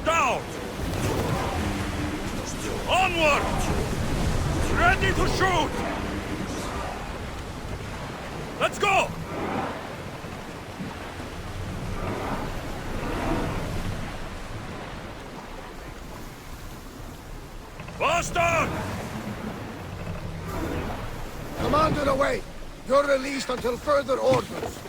Bust out! Onward! Ready to shoot! Let's go! Boston! Commander away! You're released until further orders.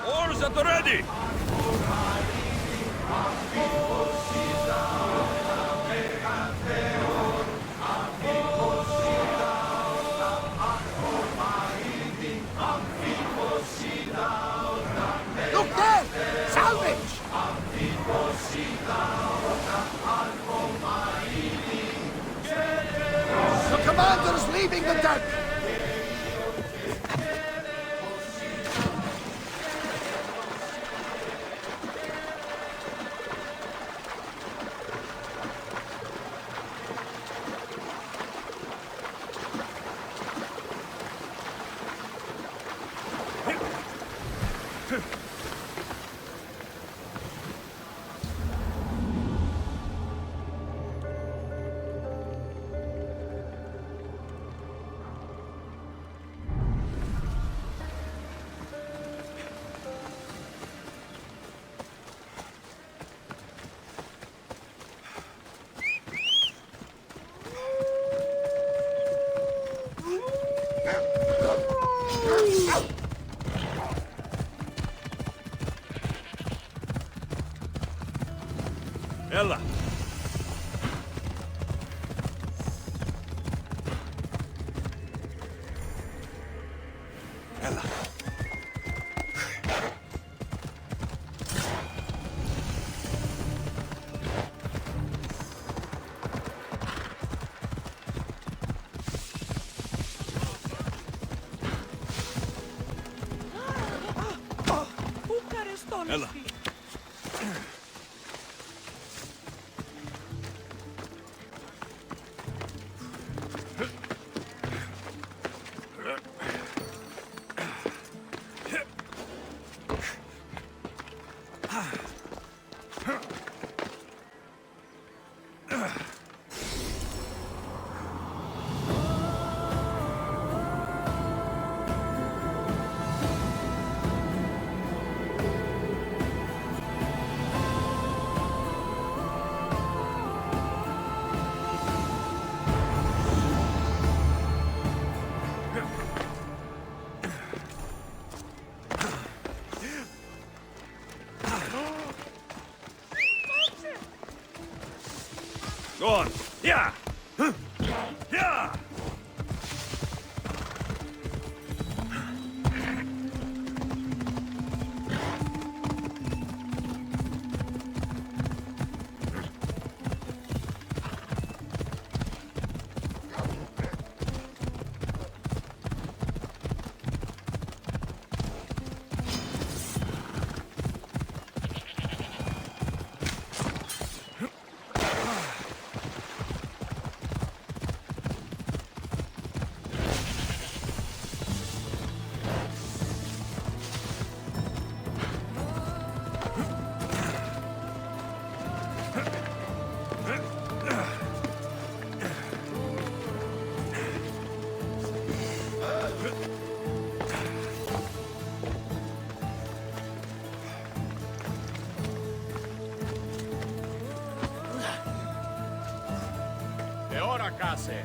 Oars at the ready! Look there! Salvage! The commander's leaving the deck! Ella! Ella. Ella. Go on. Yeah. Yeah. E ora case!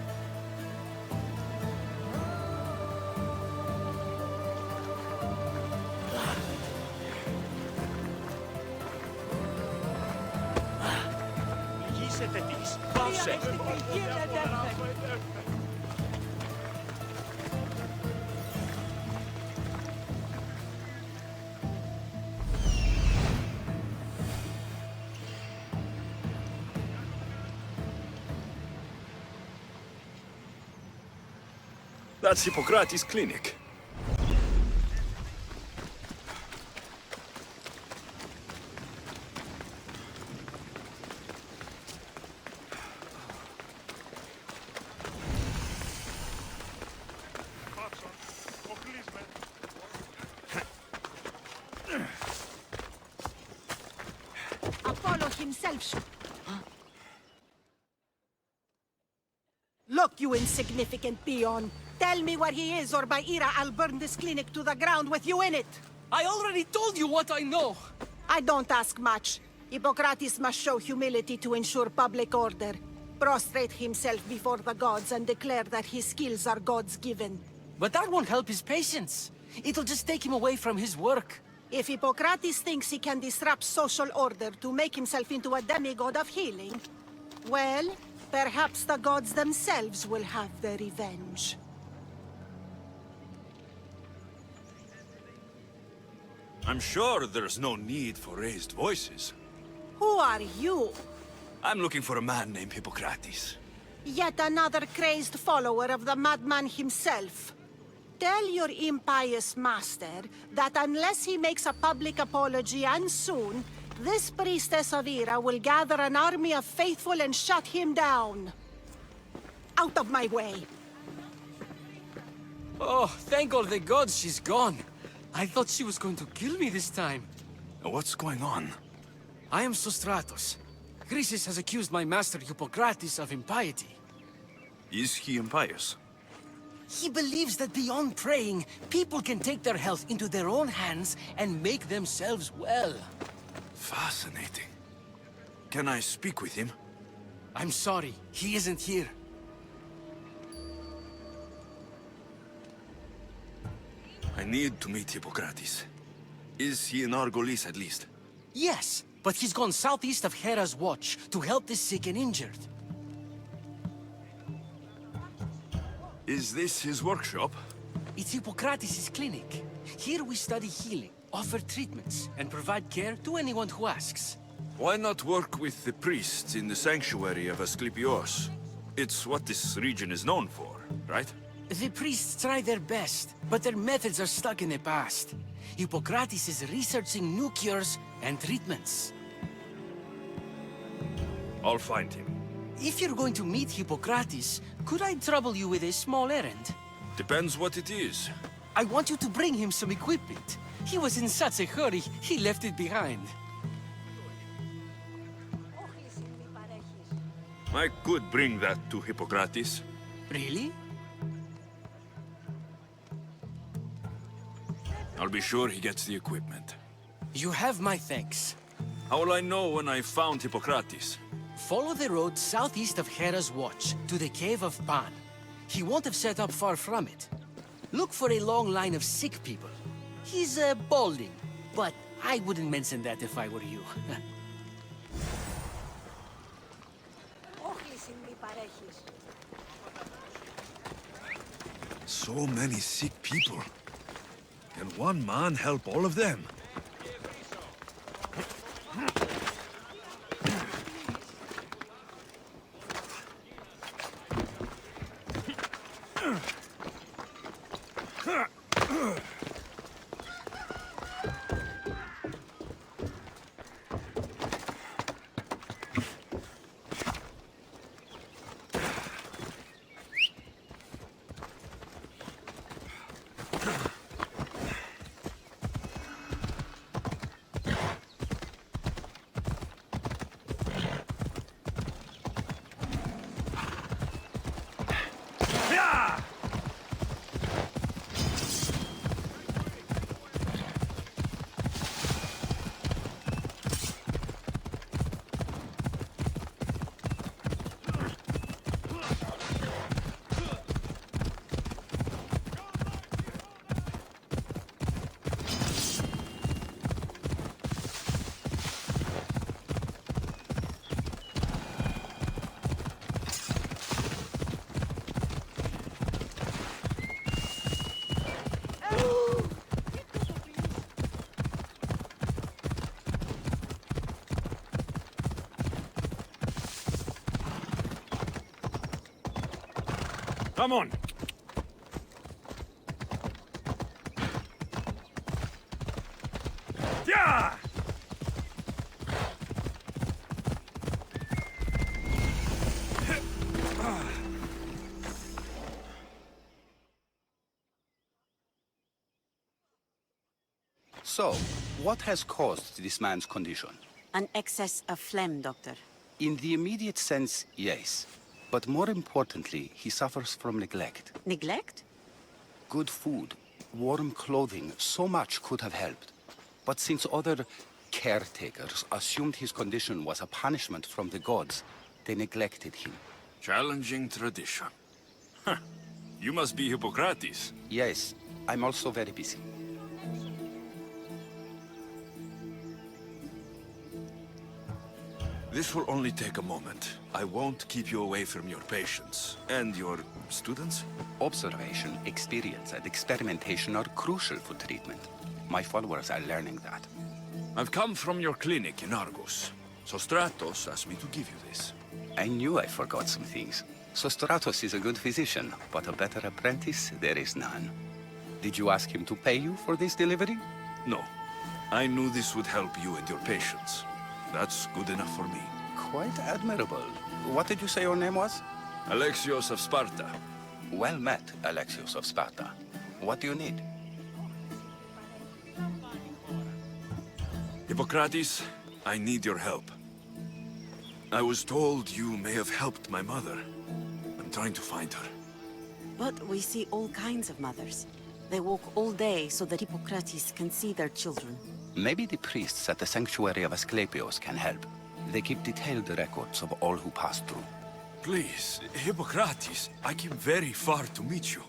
Γύσετε-τις! Πάυσε! That's Hippokrates' clinic. Apollo himself should. Look, you insignificant peon. Tell me where he is, or by Ira, I'll burn this clinic to the ground with you in it. I already told you what I know. I don't ask much. Hippocrates must show humility to ensure public order. Prostrate himself before the gods and declare that his skills are gods given. But that won't help his patients. It'll just take him away from his work. If Hippocrates thinks he can disrupt social order to make himself into a demigod of healing, well, perhaps the gods themselves will have their revenge. I'm sure there's no need for raised voices. Who are you? I'm looking for a man named Hippokrates. Yet another crazed follower of the madman himself. Tell your impious master that unless he makes a public apology, and soon, this priestess of Ira will gather an army of faithful and shut him down. Out of my way! Oh, thank all the gods she's gone. I thought she was going to kill me this time. What's going on? I am Sostratos. Chrysis has accused my master Hippocrates of impiety. Is he impious? He believes that beyond praying, people can take their health into their own hands and make themselves well. Fascinating. Can I speak with him? I'm sorry, he isn't here. I need to meet Hippokrates. Is he in Argolis at least? Yes, but he's gone southeast of Hera's Watch to help the sick and injured. Is this his workshop? It's Hippocrates' clinic. Here we study healing, offer treatments, and provide care to anyone who asks. Why not work with the priests in the sanctuary of Asclepios? It's what this region is known for, right? The priests try their best, but their methods are stuck in the past. Hippokrates is researching new cures and treatments. I'll find him. If you're going to meet Hippokrates, could I trouble you with a small errand? Depends what it is. I want you to bring him some equipment. He was in such a hurry, he left it behind. I could bring that to Hippokrates. Really? I'll be sure he gets the equipment. You have my thanks. How will I know when I've found Hippokrates? Follow the road southeast of Hera's Watch to the Cave of Pan. He won't have set up far from it. Look for a long line of sick people. He's balding, but I wouldn't mention that if I were you. So many sick people. Can one man help all of them? Come on! Yeah! So, what has caused this man's condition? An excess of phlegm, Doctor. In the immediate sense, yes. But more importantly, he suffers from neglect. Neglect? Good food, warm clothing, so much could have helped. But since other caretakers assumed his condition was a punishment from the gods, they neglected him. Challenging tradition. Huh. You must be Hippokrates. Yes, I'm also very busy. This will only take a moment. I won't keep you away from your patients. And your students? Observation, experience, and experimentation are crucial for treatment. My followers are learning that. I've come from your clinic in Argos. So Stratos asked me to give you this. I knew I forgot some things. Sostratos is a good physician, but a better apprentice there is none. Did you ask him to pay you for this delivery? No. I knew this would help you and your patients. That's good enough for me. Quite admirable. What did you say your name was? Alexios of Sparta. Well met, Alexios of Sparta. What do you need? Hippokrates, I need your help. I was told you may have helped my mother. I'm trying to find her. But we see all kinds of mothers. They walk all day so that Hippokrates can see their children. Maybe the priests at the sanctuary of Asclepios can help. They keep detailed records of all who pass through. Please, Hippokrates, I came very far to meet you.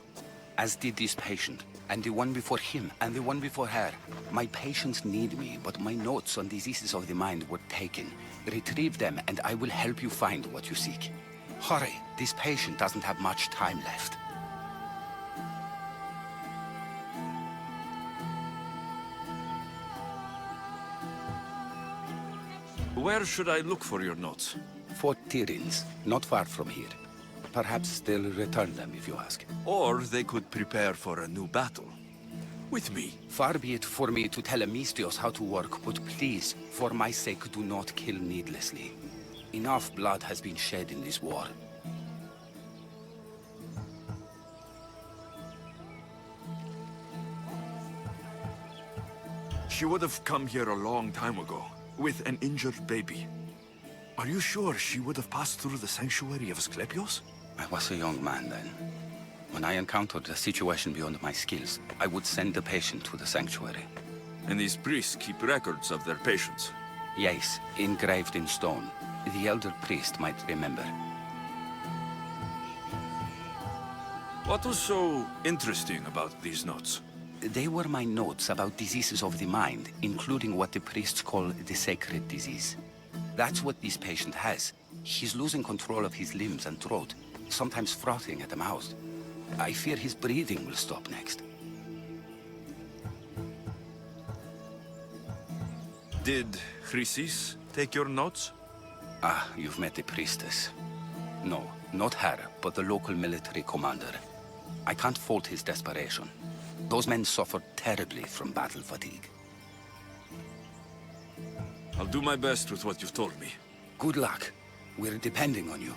As did this patient, and the one before him, and the one before her. My patients need me, but my notes on diseases of the mind were taken. Retrieve them, and I will help you find what you seek. Hurry, this patient doesn't have much time left. Where should I look for your notes? Fort Tyrins, not far from here. Perhaps they'll return them if you ask. Or they could prepare for a new battle. With me. Far be it for me to tell Amistios how to work, but please, for my sake, do not kill needlessly. Enough blood has been shed in this war. She would have come here a long time ago, with an injured baby. Are you sure she would have passed through the sanctuary of Asclepios? I was a young man then. When I encountered a situation beyond my skills, I would send the patient to the sanctuary. And these priests keep records of their patients. Yes, engraved in stone. The elder priest might remember. What was so interesting about these notes? They were my notes about diseases of the mind, including what the priests call the sacred disease. That's what this patient has. He's losing control of his limbs and throat, sometimes frothing at the mouth. I fear his breathing will stop next. Did Chrysis take your notes? Ah, you've met the priestess. No, not her, but the local military commander. I can't fault his desperation. Those men suffered terribly from battle fatigue. I'll do my best with what you've told me. Good luck. We're depending on you.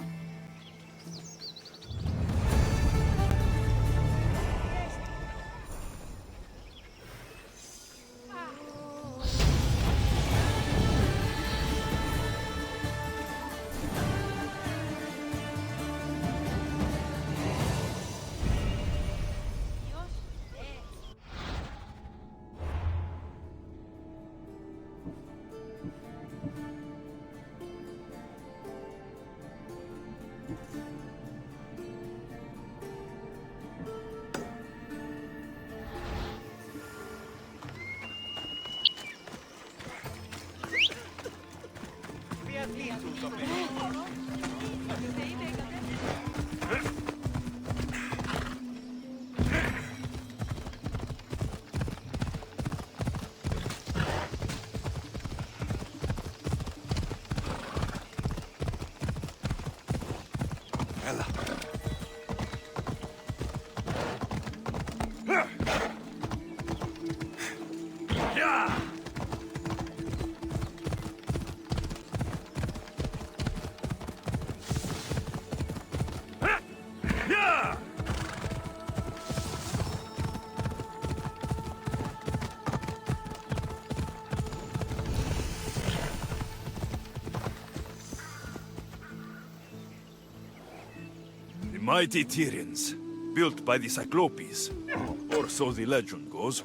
Mighty Tyrians, built by the Cyclopes, or so the legend goes.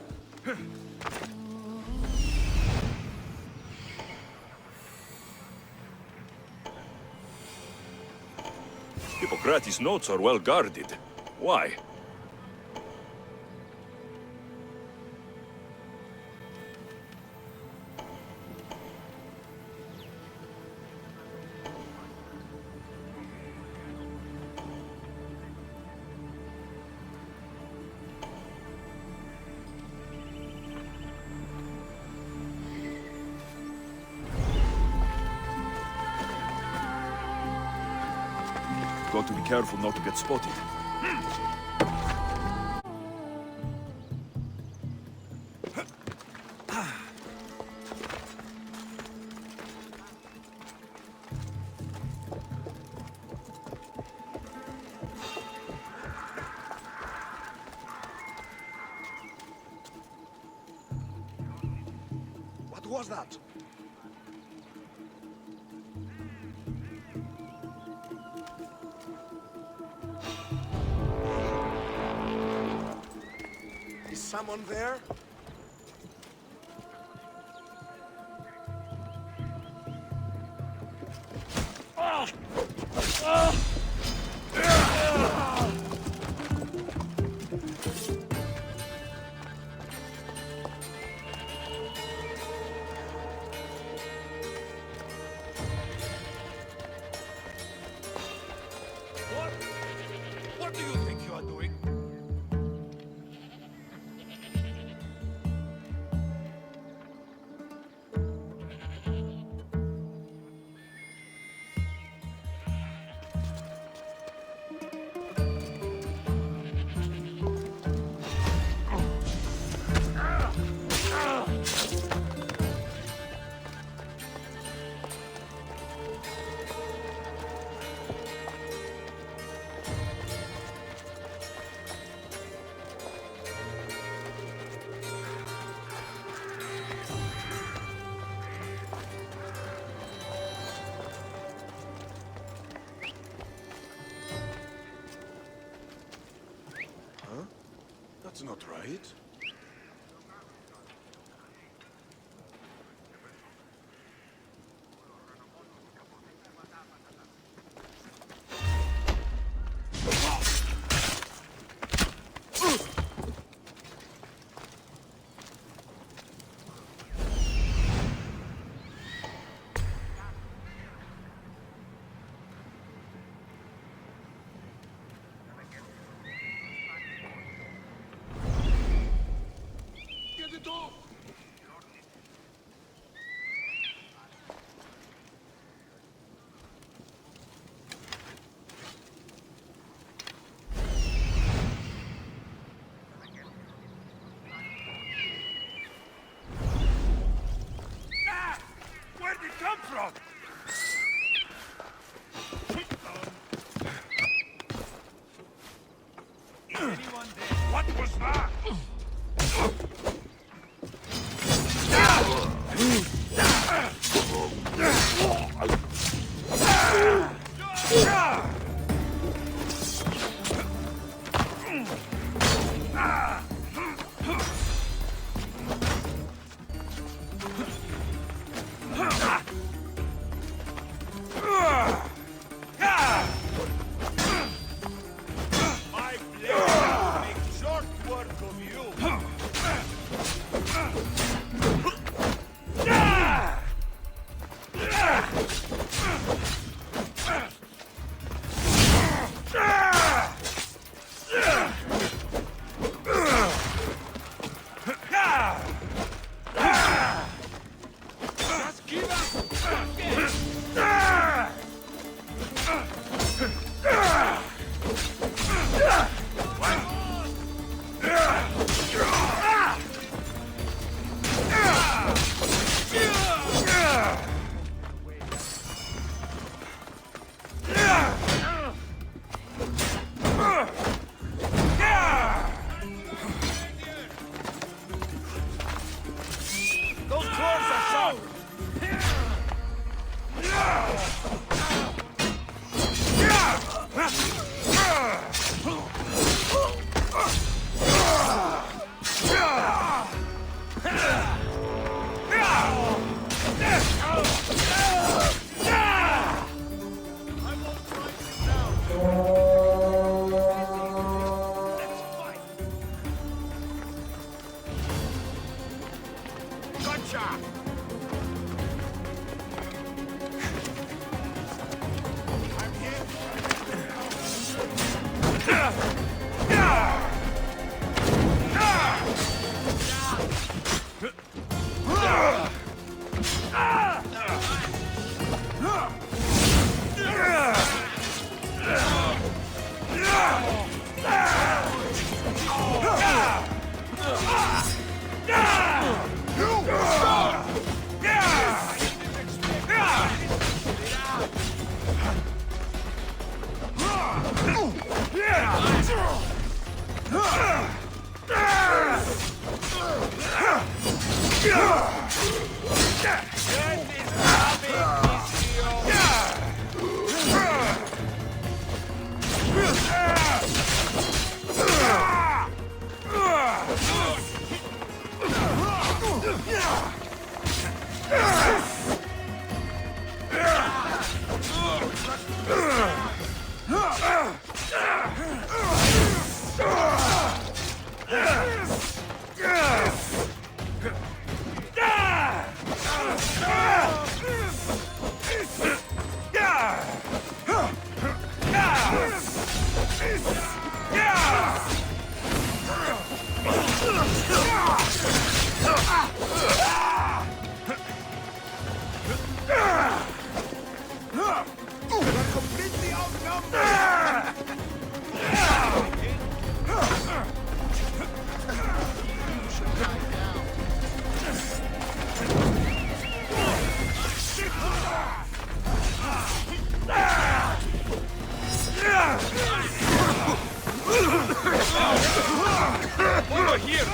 Hippokrates' notes are well guarded. Why? Got to be careful not to get spotted. What was that? Is someone there? What do you think you are doing? That's not right. Get it off! Where'd it come from? Is anyone there? What was that? My blade makes short work of you. Just give Those claws are sharp! Gotcha! I'm here. Completely outnumbered! Over here!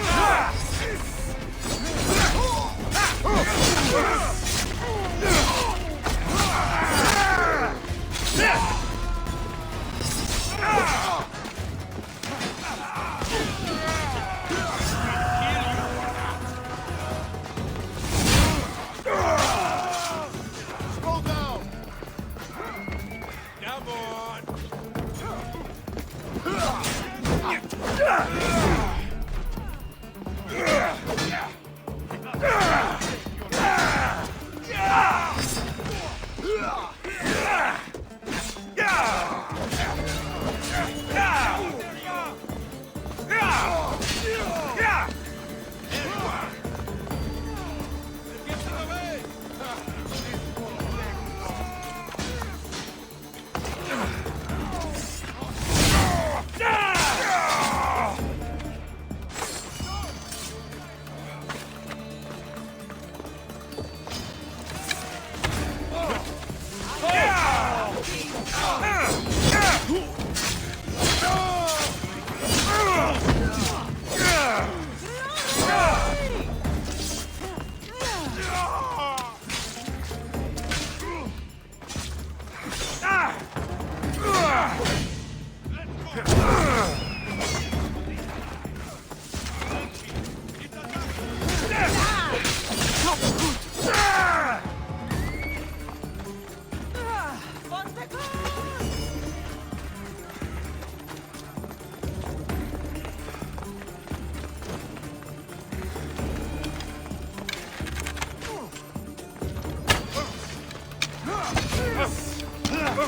Why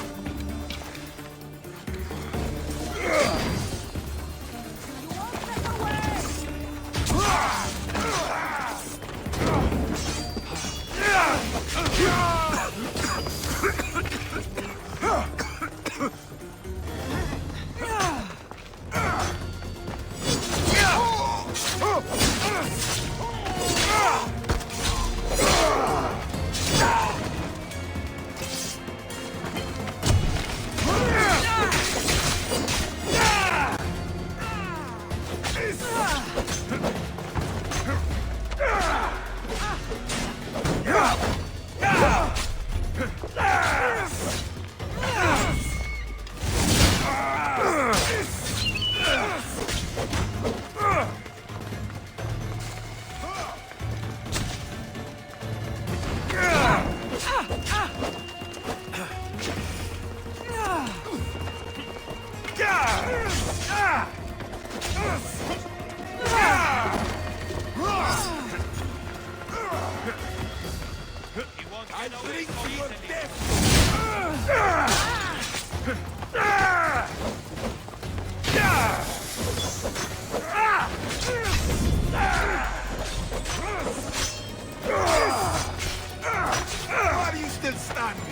are you still standing?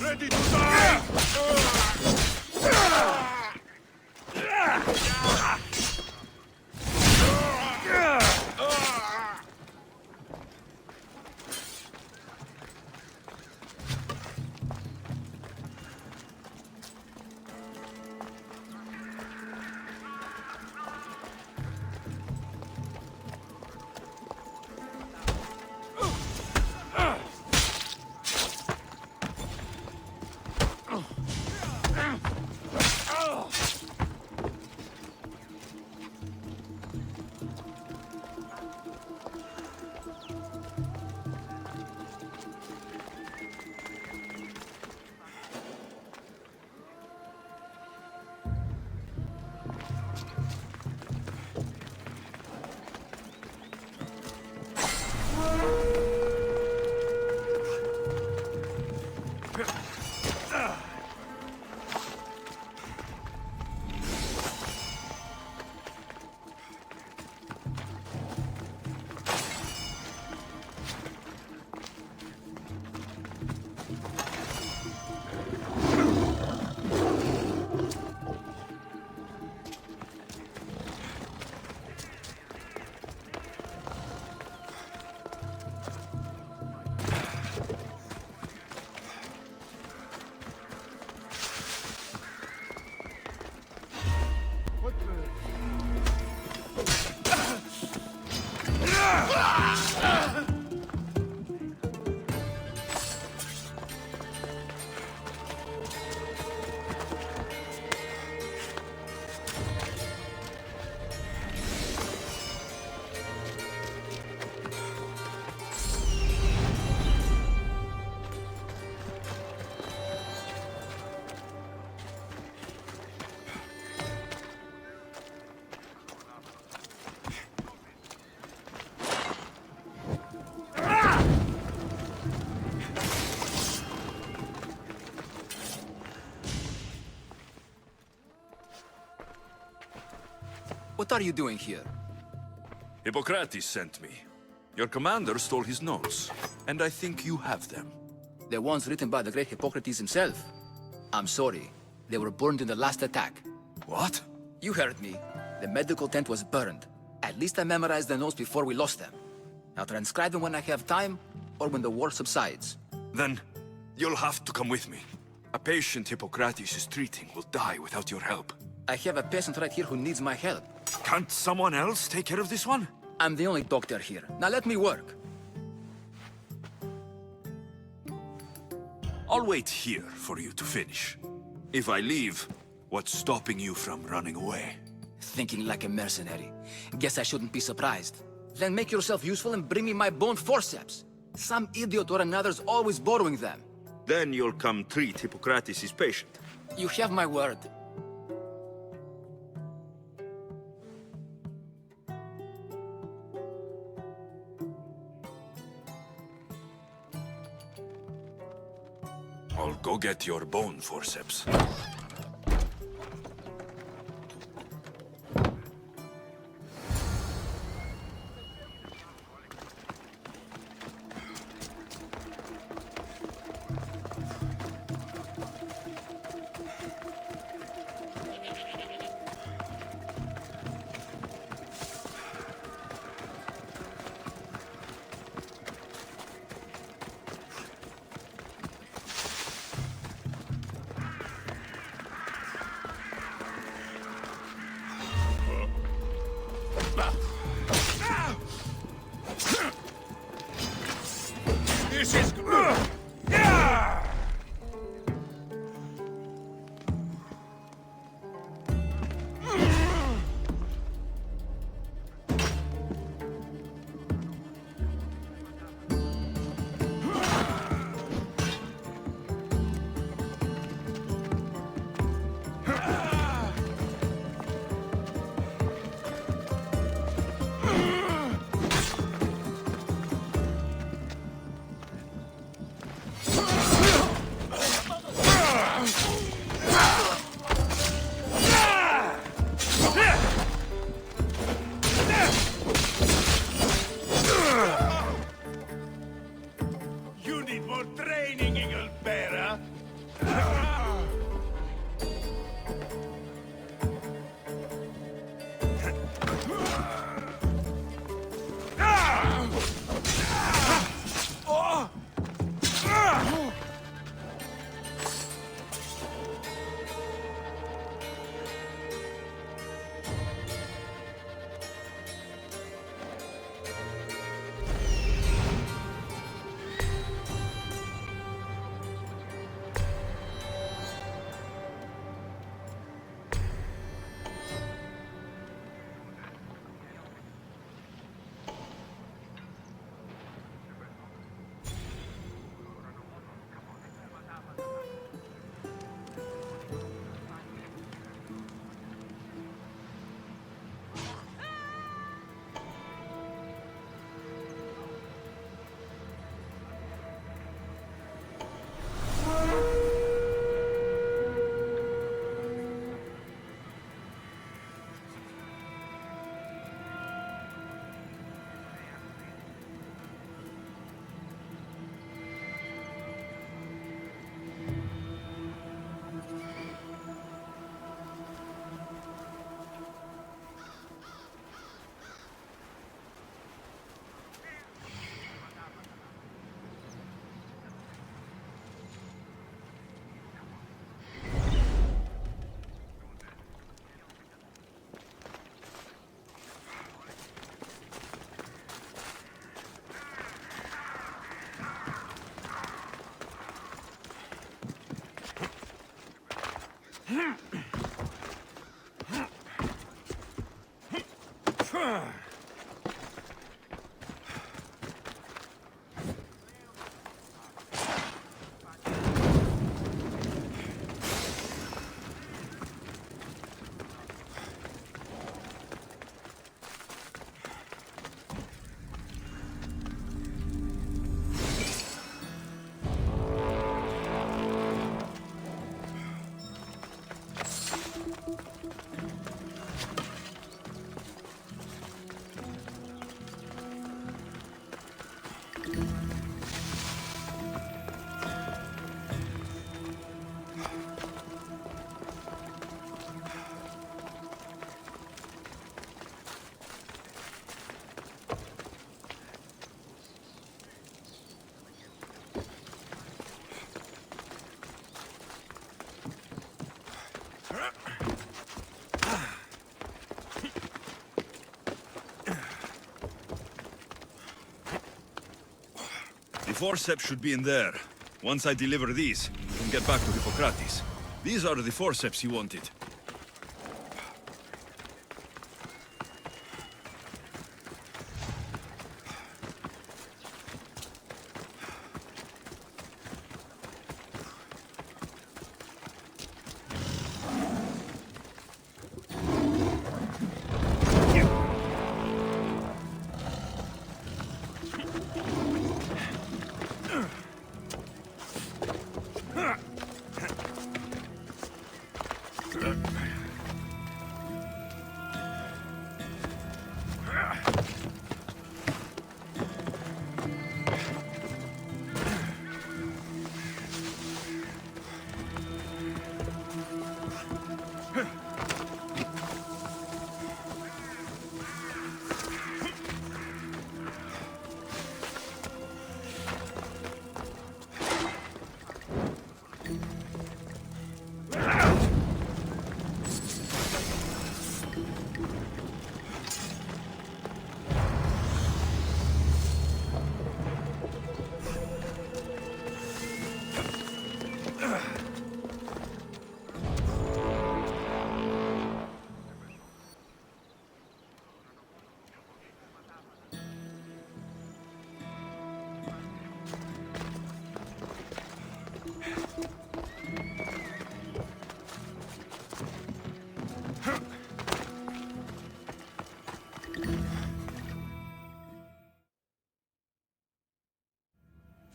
Ready to die! What are you doing here? Hippokrates sent me. Your commander stole his notes, and I think you have them. The ones written by the great Hippokrates himself. I'm sorry. They were burned in the last attack. What? You heard me. The medical tent was burned. At least I memorized the notes before we lost them. I'll transcribe them when I have time, or when the war subsides. Then, you'll have to come with me. A patient Hippokrates is treating will die without your help. I have a patient right here who needs my help. Can't someone else take care of this one? I'm the only doctor here. Now let me work. I'll wait here for you to finish. If I leave, what's stopping you from running away? Thinking like a mercenary. Guess I shouldn't be surprised. Then make yourself useful and bring me my bone forceps. Some idiot or another's always borrowing them. Then you'll come treat Hippokrates' patient. You have my word. I'll go get your bone forceps. This is... You need more training, Eagle Bearer. forceps should be in there. Once I deliver these, we can get back to Hippokrates. These are the forceps he wanted.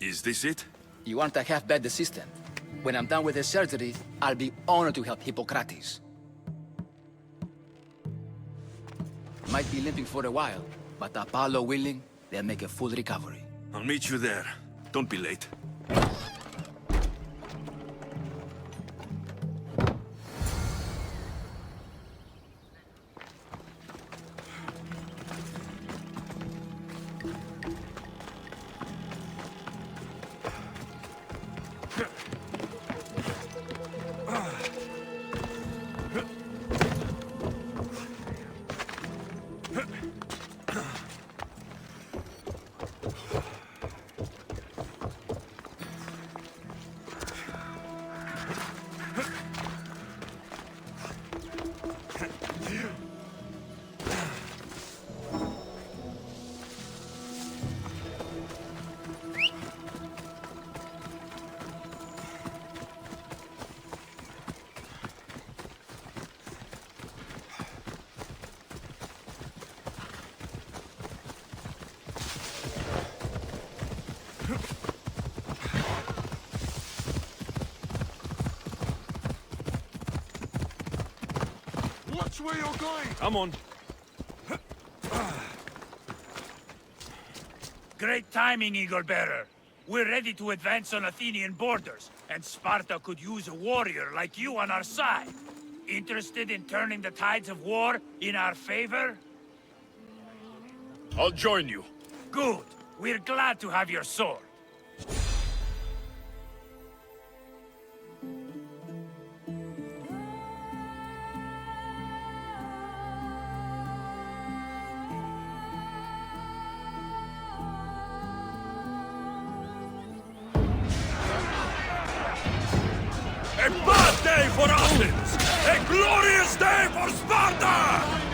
Is this it? You aren't a half-bad assistant. When I'm done with the surgery, I'll be honored to help Hippokrates. Might be limping for a while, but Apollo willing, they'll make a full recovery. I'll meet you there. Don't be late. Watch where you're going! Come on. Great timing, Eagle Bearer. We're ready to advance on Athenian borders, and Sparta could use a warrior like you on our side. Interested in turning the tides of war in our favor? I'll join you. Good. We're glad to have your sword. A bad day for Athens! A glorious day for Sparta!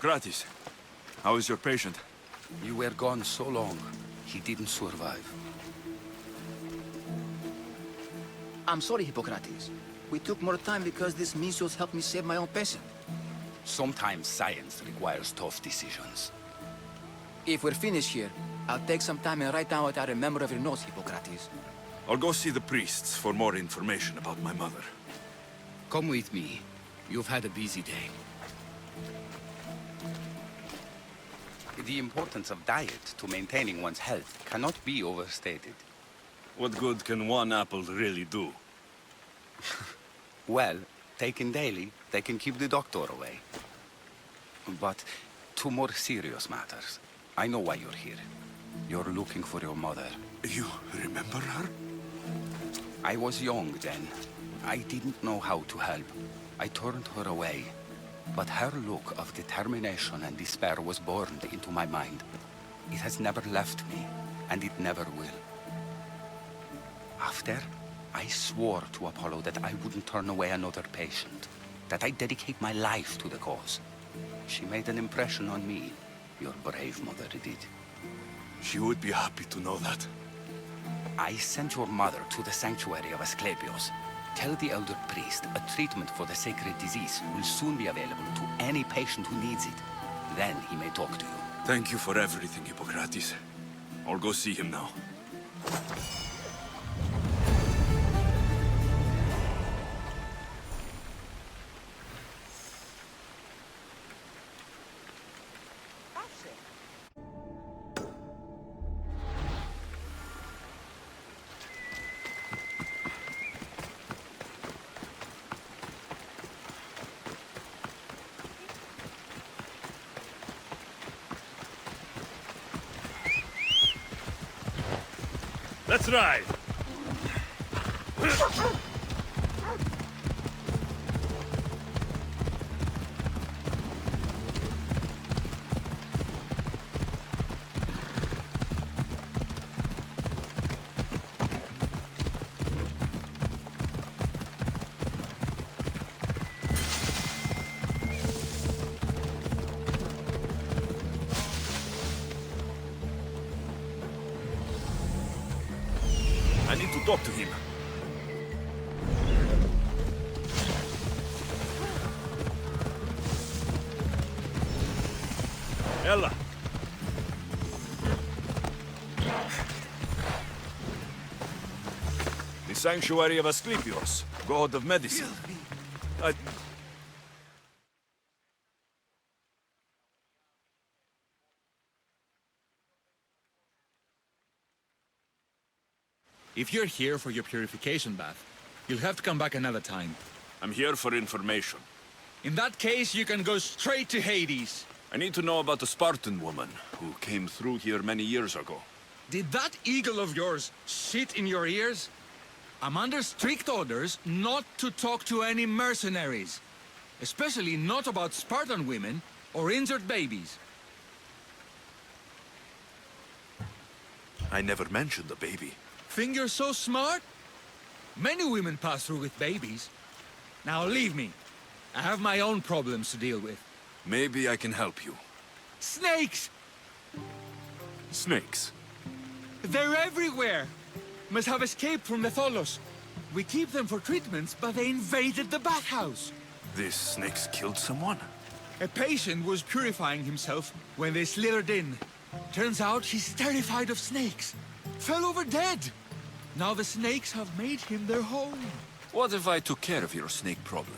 Hippokrates, how is your patient? You were gone so long, he didn't survive. I'm sorry, Hippokrates. We took more time because this Misios helped me save my own patient. Sometimes science requires tough decisions. If we're finished here, I'll take some time and write down what I remember of your notes, Hippokrates. I'll go see the priests for more information about my mother. Come with me. You've had a busy day. The importance of diet to maintaining one's health cannot be overstated. What good can one apple really do? Well, taken daily, they can keep the doctor away. But to more serious matters. I know why you're here. You're looking for your mother. You remember her? I was young then. I didn't know how to help. I turned her away. But her look of determination and despair was burned into my mind. It has never left me, and it never will. After, I swore to Apollo that I wouldn't turn away another patient, that I'd dedicate my life to the cause. She made an impression on me. Your brave mother did. She would be happy to know that. I sent your mother to the sanctuary of Asclepios. Tell the elder priest a treatment for the sacred disease will soon be available to any patient who needs it. Then he may talk to you. Thank you for everything, Hippokrates. I'll go see him now. Let's ride! I need to talk to him. Ella! The sanctuary of Asclepios, god of medicine. If you're here for your purification bath, you'll have to come back another time. I'm here for information. In that case, you can go straight to Hades. I need to know about the Spartan woman who came through here many years ago. Did that eagle of yours shit in your ears? I'm under strict orders not to talk to any mercenaries. Especially not about Spartan women or injured babies. I never mentioned the baby. Think you're so smart? Many women pass through with babies. Now leave me. I have my own problems to deal with. Maybe I can help you. Snakes! Snakes? They're everywhere! Must have escaped from the Tholos. We keep them for treatments, but they invaded the bathhouse. These snakes killed someone? A patient was purifying himself when they slithered in. Turns out he's terrified of snakes. Fell over dead. Now the snakes have made him their home. What if I took care of your snake problem?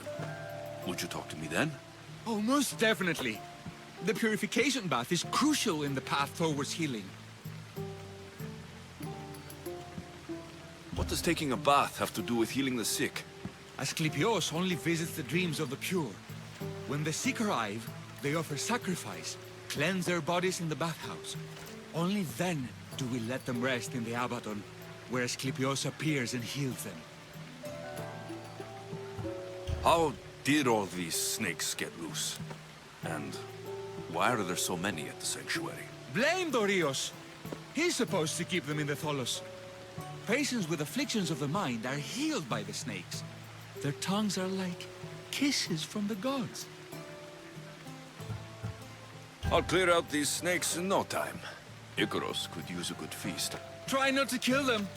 Would you talk to me then? Oh, most definitely. The purification bath is crucial in the path towards healing. What does taking a bath have to do with healing the sick? Asclepios only visits the dreams of the pure. When the sick arrive, they offer sacrifice, cleanse their bodies in the bathhouse. Only then do we let them rest in the Abaddon, where Asclepios appears and heals them. How did all these snakes get loose? And why are there so many at the sanctuary? Blame Dorios! He's supposed to keep them in the Tholos. Patients with afflictions of the mind are healed by the snakes. Their tongues are like kisses from the gods. I'll clear out these snakes in no time. Icaros could use a good feast. Try not to kill them.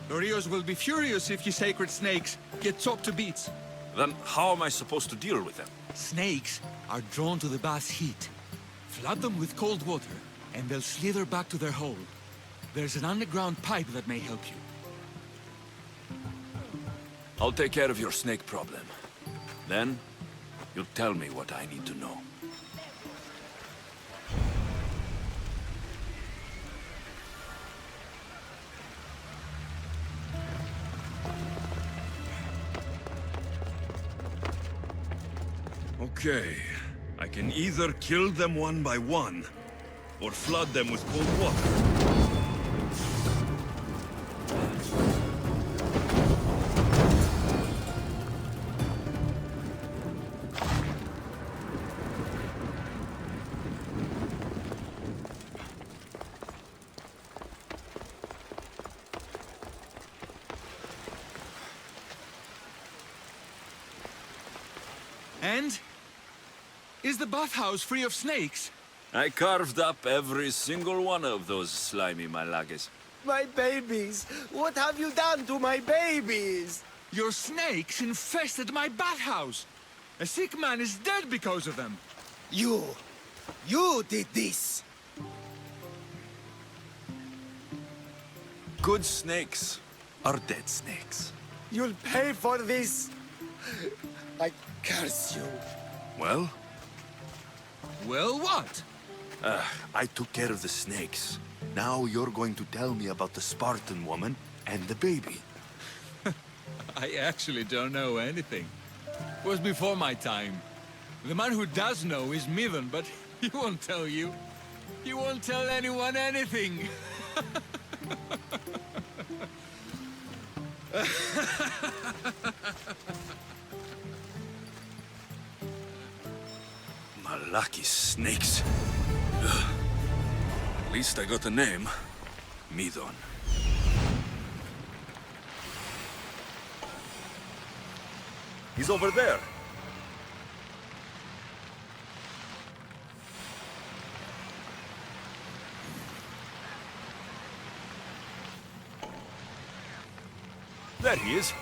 Rios will be furious if you sacred snakes get chopped to bits. Then how am I supposed to deal with them? Snakes are drawn to the bath's heat. Flood them with cold water, and they'll slither back to their hole. There's an underground pipe that may help you. I'll take care of your snake problem. Then, you'll tell me what I need to know. Okay. I can either kill them one by one, or flood them with cold water. And? Is the bathhouse free of snakes? I carved up every single one of those slimy malagas. My babies! What have you done to my babies? Your snakes infested my bathhouse! A sick man is dead because of them! You did this! Good snakes are dead snakes. You'll pay for this! I curse you! Well? Well, what? I took care of the snakes. Now you're going to tell me about the Spartan woman and the baby. I actually don't know anything. It was before my time. The man who does know is Midon, but he won't tell you. He won't tell anyone anything. Malaki snakes. Ugh. At least I got a name. Midon. He's over there. There he is.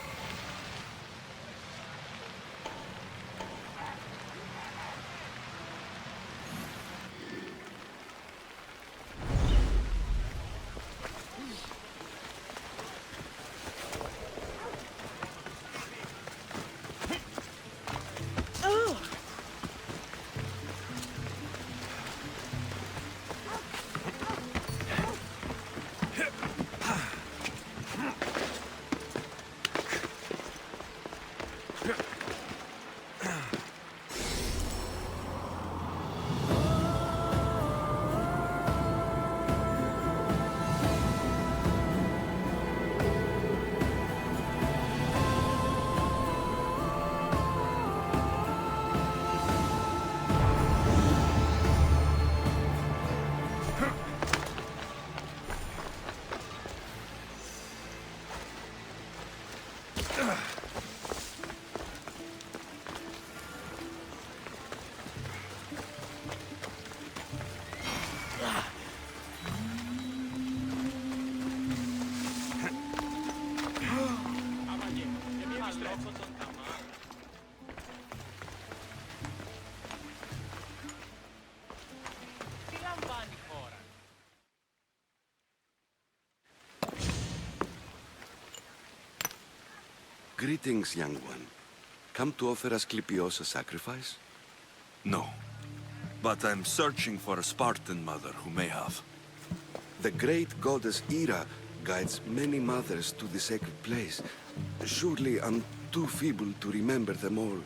Greetings, young one. Come to offer Asclepios a sacrifice? No. But I'm searching for a Spartan mother who may have. The great goddess Ira guides many mothers to the sacred place. Surely I'm too feeble to remember them all.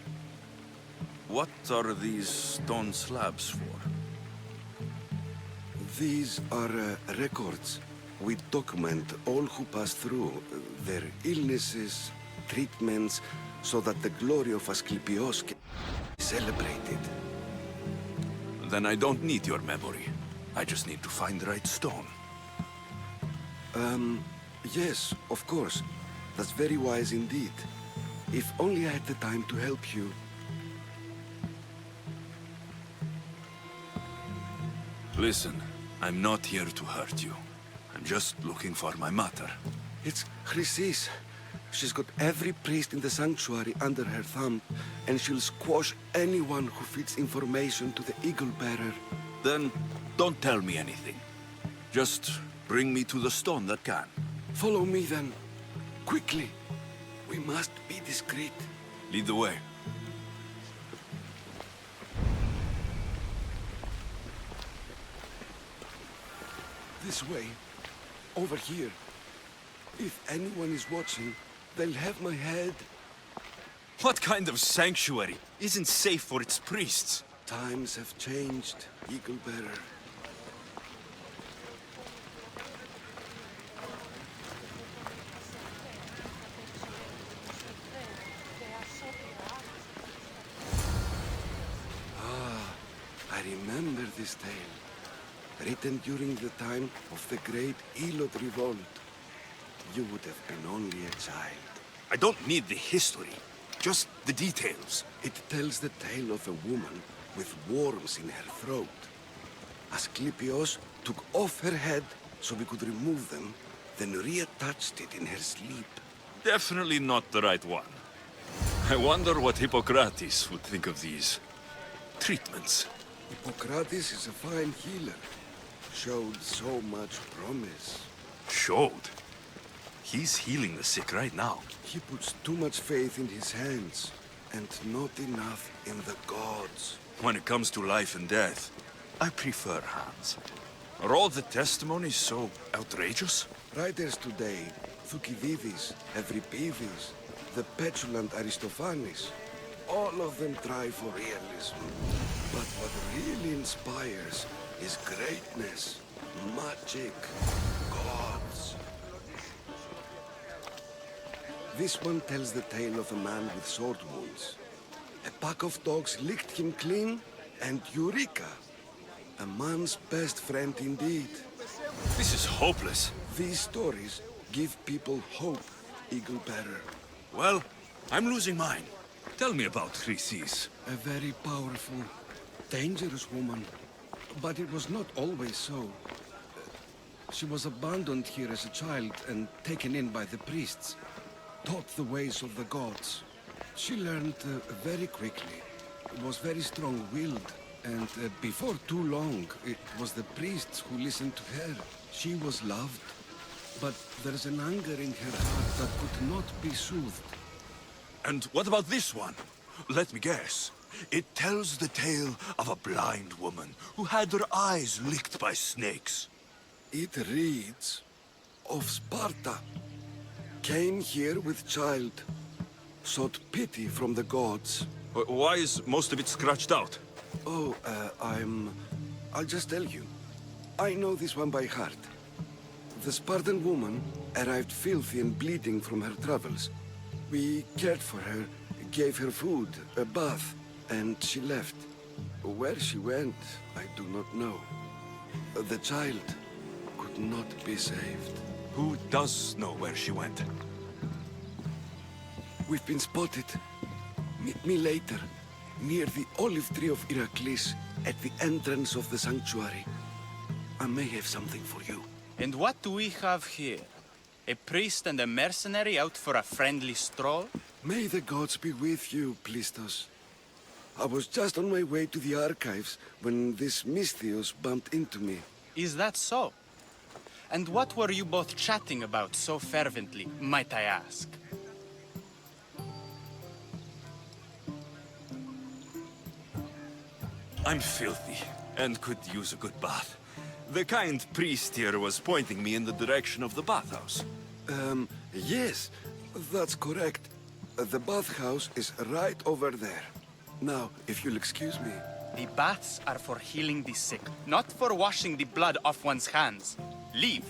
What are these stone slabs for? These are records. We document all who pass through, their illnesses, treatments, so that the glory of Asclepios can be celebrated. Then I don't need your memory. I just need to find the right stone. Yes, of course. That's very wise indeed. If only I had the time to help you. Listen, I'm not here to hurt you. I'm just looking for my mother. It's Chrysis. She's got every priest in the sanctuary under her thumb, and she'll squash anyone who feeds information to the Eagle Bearer. Then, don't tell me anything. Just bring me to the stone that can. Follow me then. Quickly. We must be discreet. Lead the way. This way. Over here. If anyone is watching, they'll have my head. What kind of sanctuary isn't safe for its priests? Times have changed, Eagle Bearer. I remember this tale. Written during the time of the Great Elot Revolt. You would have been only a child. I don't need the history, just the details. It tells the tale of a woman with worms in her throat. Asclepios took off her head so we could remove them, then reattached it in her sleep. Definitely not the right one. I wonder what Hippokrates would think of these treatments. Hippokrates is a fine healer. Showed so much promise. Showed? He's healing the sick right now. He puts too much faith in his hands, and not enough in the gods. When it comes to life and death, I prefer hands. Are all the testimonies so outrageous? Writers today, Thucydides, Euripides, the petulant Aristophanes, all of them try for realism. But what really inspires is greatness, magic, gods. This one tells the tale of a man with sword wounds. A pack of dogs licked him clean, and Eureka! A man's best friend indeed. This is hopeless. These stories give people hope, Eagle Bearer. Well, I'm losing mine. Tell me about Chrysis. A very powerful, dangerous woman. But it was not always so. She was abandoned here as a child and taken in by the priests. Taught the ways of the gods. She learned very quickly. Was very strong-willed. And before too long, it was the priests who listened to her. She was loved. But there's an anger in her heart that could not be soothed. And what about this one? Let me guess. It tells the tale of a blind woman who had her eyes licked by snakes. It reads of Sparta. Came here with child. Sought pity from the gods. Why is most of it scratched out? Oh, I'll just tell you. I know this one by heart. The Spartan woman arrived filthy and bleeding from her travels. We cared for her, gave her food, a bath, and she left. Where she went, I do not know. The child could not be saved. Who does know where she went? We've been spotted. Meet me later, near the olive tree of Heracles, at the entrance of the sanctuary. I may have something for you. And what do we have here? A priest and a mercenary out for a friendly stroll? May the gods be with you, Plistos. I was just on my way to the archives when this Misthios bumped into me. Is that so? And what were you both chatting about so fervently, might I ask? I'm filthy, and could use a good bath. The kind priest here was pointing me in the direction of the bathhouse. Yes, that's correct. The bathhouse is right over there. Now, if you'll excuse me. The baths are for healing the sick, not for washing the blood off one's hands. Leave.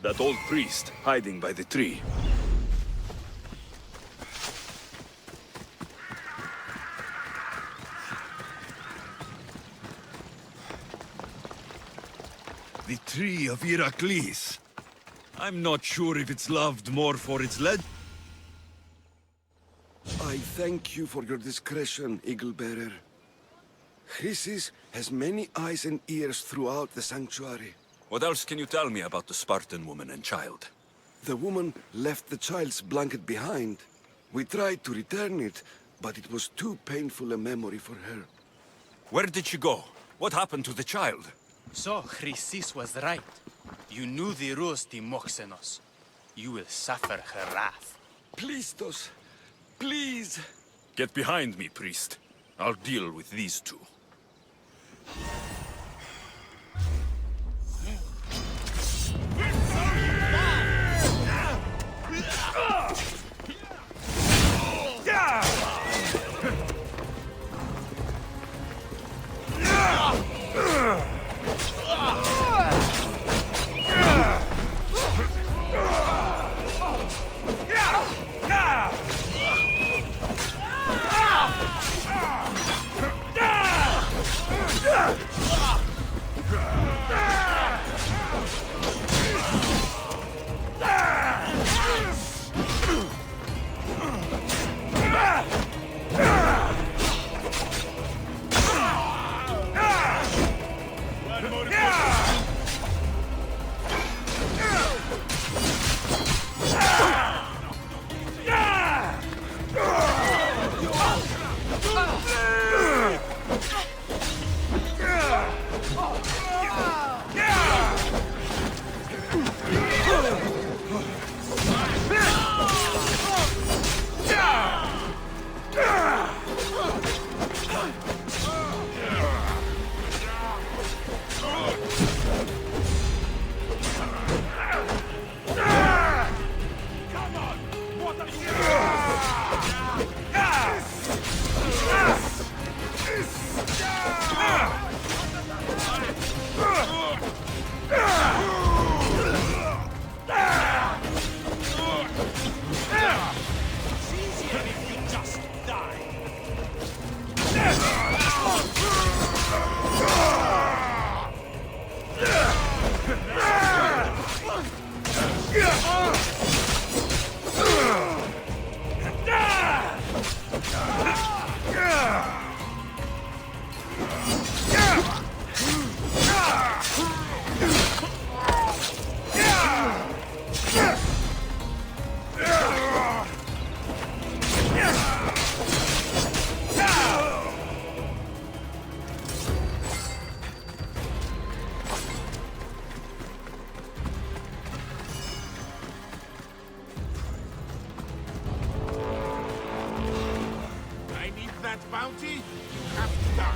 That old priest hiding by the tree. The tree of Heracles. I'm not sure if it's loved more for its lead. I thank you for your discretion, Eagle-Bearer. Chrysis has many eyes and ears throughout the sanctuary. What else can you tell me about the Spartan woman and child? The woman left the child's blanket behind. We tried to return it, but it was too painful a memory for her. Where did she go? What happened to the child? So, Chrysis was right. You knew the rules, Timoxenos. You will suffer her wrath. Plistos, please. Get behind me, priest. I'll deal with these two. Bounty, you have to die.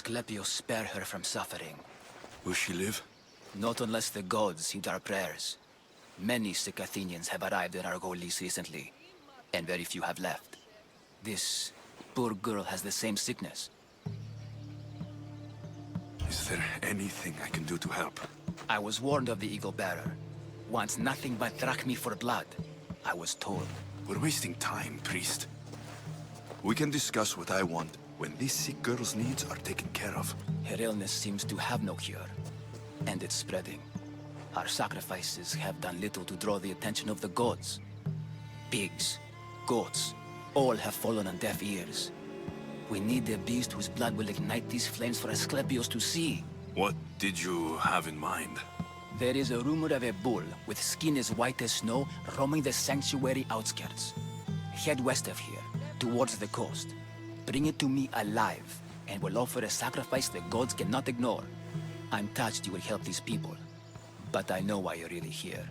Asclepius spare her from suffering. Will she live? Not unless the gods heed our prayers. Many sick Athenians have arrived in Argolis recently, and very few have left. This poor girl has the same sickness. Is there anything I can do to help? I was warned of the Eagle Bearer. Wants nothing but drachmi for blood, I was told. We're wasting time, priest. We can discuss what I want when this sick girl's needs are taken care of. Her illness seems to have no cure, and it's spreading. Our sacrifices have done little to draw the attention of the gods. Pigs, goats, all have fallen on deaf ears. We need a beast whose blood will ignite these flames for Asclepius to see. What did you have in mind? There is a rumor of a bull with skin as white as snow roaming the sanctuary outskirts. Head west of here, towards the coast. Bring it to me alive, and we'll offer a sacrifice the gods cannot ignore. I'm touched you will help these people, but I know why you're really here.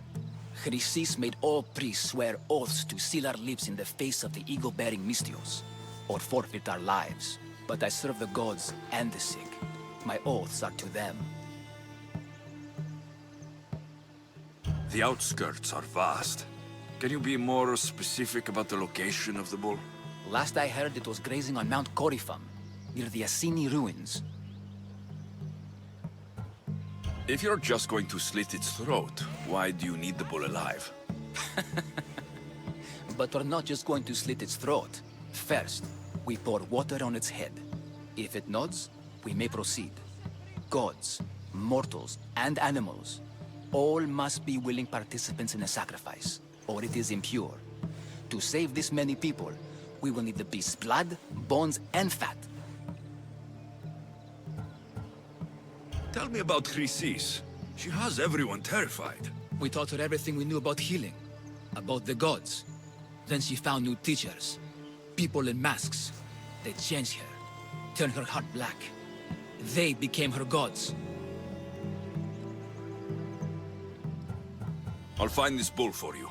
Chrysis made all priests swear oaths to seal our lips in the face of the eagle-bearing Mystios, or forfeit our lives. But I serve the gods and the sick. My oaths are to them. The outskirts are vast. Can you be more specific about the location of the bull? Last I heard, it was grazing on Mount Corifum, near the Assini ruins. If you're just going to slit its throat, why do you need the bull alive? But we're not just going to slit its throat. First, we pour water on its head. If it nods, we may proceed. Gods, mortals, and animals, all must be willing participants in a sacrifice, or it is impure. To save this many people, we will need the beast's blood, bones, and fat. Tell me about Chrysis. She has everyone terrified. We taught her everything we knew about healing, about the gods. Then she found new teachers, people in masks. They changed her, turned her heart black. They became her gods. I'll find this bull for you.